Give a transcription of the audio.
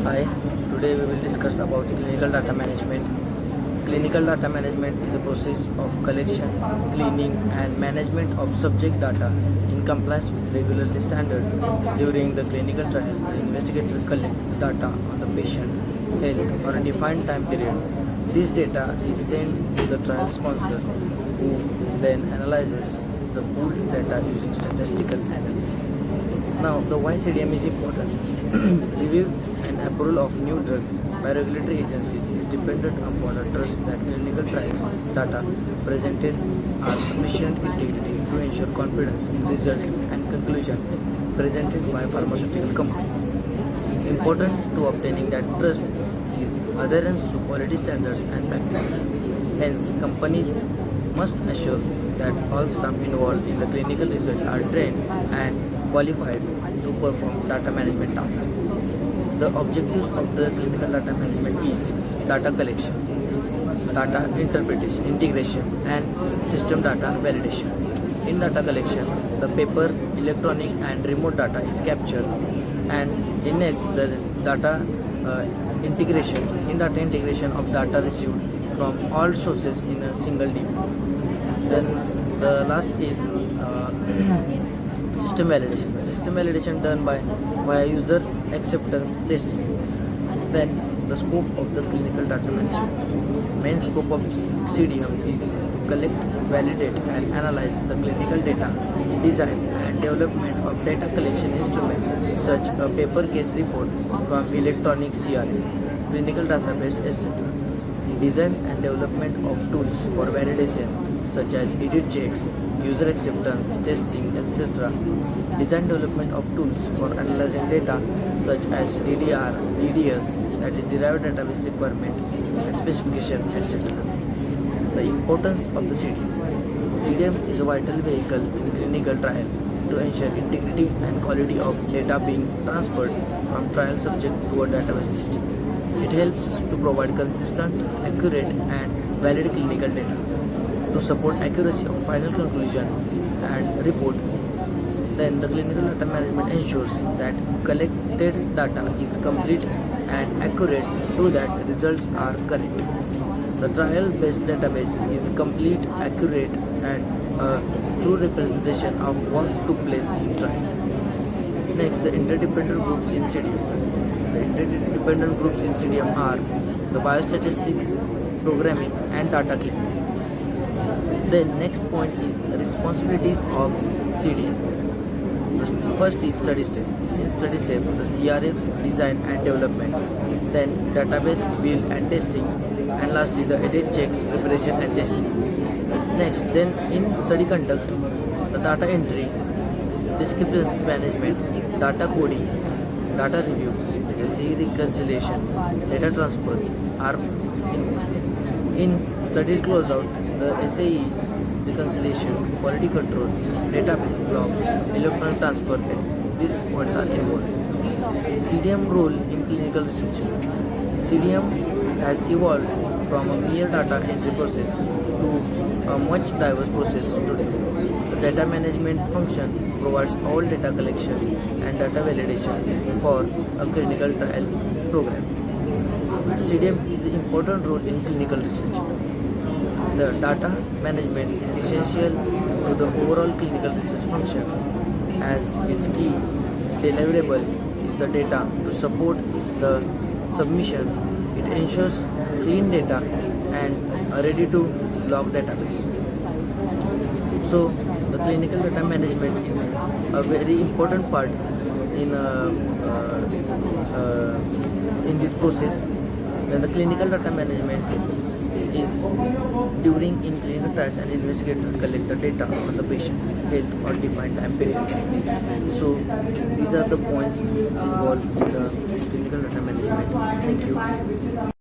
Hi, today we will discuss about clinical data management. Clinical data management is a process of collection, cleaning and management of subject data in compliance with regulatory standard. During the clinical trial, the investigator collects the data on the patient health for a defined time period. This data is sent to the trial sponsor who then analyzes the pooled data using statistical analysis. Now, the why CDM is important. Review and approval of new drug by regulatory agencies is dependent upon a trust that clinical trials data presented are sufficient integrity to ensure confidence in result and conclusion presented by pharmaceutical company. Important to obtaining that trust is adherence to quality standards and practices. Hence, companies must assure that all staff involved in the clinical research are trained and qualified to perform data management tasks. The objectives of the clinical data management is data collection, data interpretation, integration, and system data validation. In data collection, the paper, electronic, and remote data is captured, and in next the data integration. In data integration of data received from all sources in a single DB. Then the last is system validation. The system validation done by via user acceptance testing. Then the scope of the clinical data management. Main scope of CDM is to collect, validate and analyze the clinical data, design and development of data collection instrument such a paper case report from electronic CRA, clinical database, etc. Design and development of tools for validation such as edit checks, user acceptance testing, etc. Design development of tools for analyzing data such as DDR, DDS, that is derived database requirement and specification, etc. The importance of the CDM. CDM is a vital vehicle in clinical trial to ensure integrity and quality of data being transferred from trial subject to a database system. It helps to provide consistent, accurate and valid clinical data to support accuracy of final conclusion and report. Then the clinical data management ensures that collected data is complete and accurate so that results are correct. The trial-based database is complete, accurate and a true representation of what took place in trial. Next, the interdependent groups in CDM. The interdependent groups in CDM are the biostatistics, programming and data cleaning. The next point is responsibilities of CDM. The first is study step. In study step, the CRF design and development, then database build and testing, and lastly the edit checks, preparation and testing. Next, then in study conduct, the data entry, discrepancy management, data coding, data review, SAE reconciliation, data transfer are involved. In study closeout, the SAE reconciliation, quality control, database log, electronic transfer, these points are involved. CDM role in clinical research. CDM has evolved from a mere data entry process to a much diverse process today. The data management function provides all data collection and data validation for a clinical trial program. CDM is an important role in clinical research. The data management is essential to the overall clinical research function as its key deliverable is the data to support the submission. It ensures clean data and a ready-to-log database. So, the clinical data management is a very important part in this process. Then the clinical data management is during in clinical trials and investigator collect the data on the patient health or defined time period. So these are the points involved in the clinical data management. Thank you.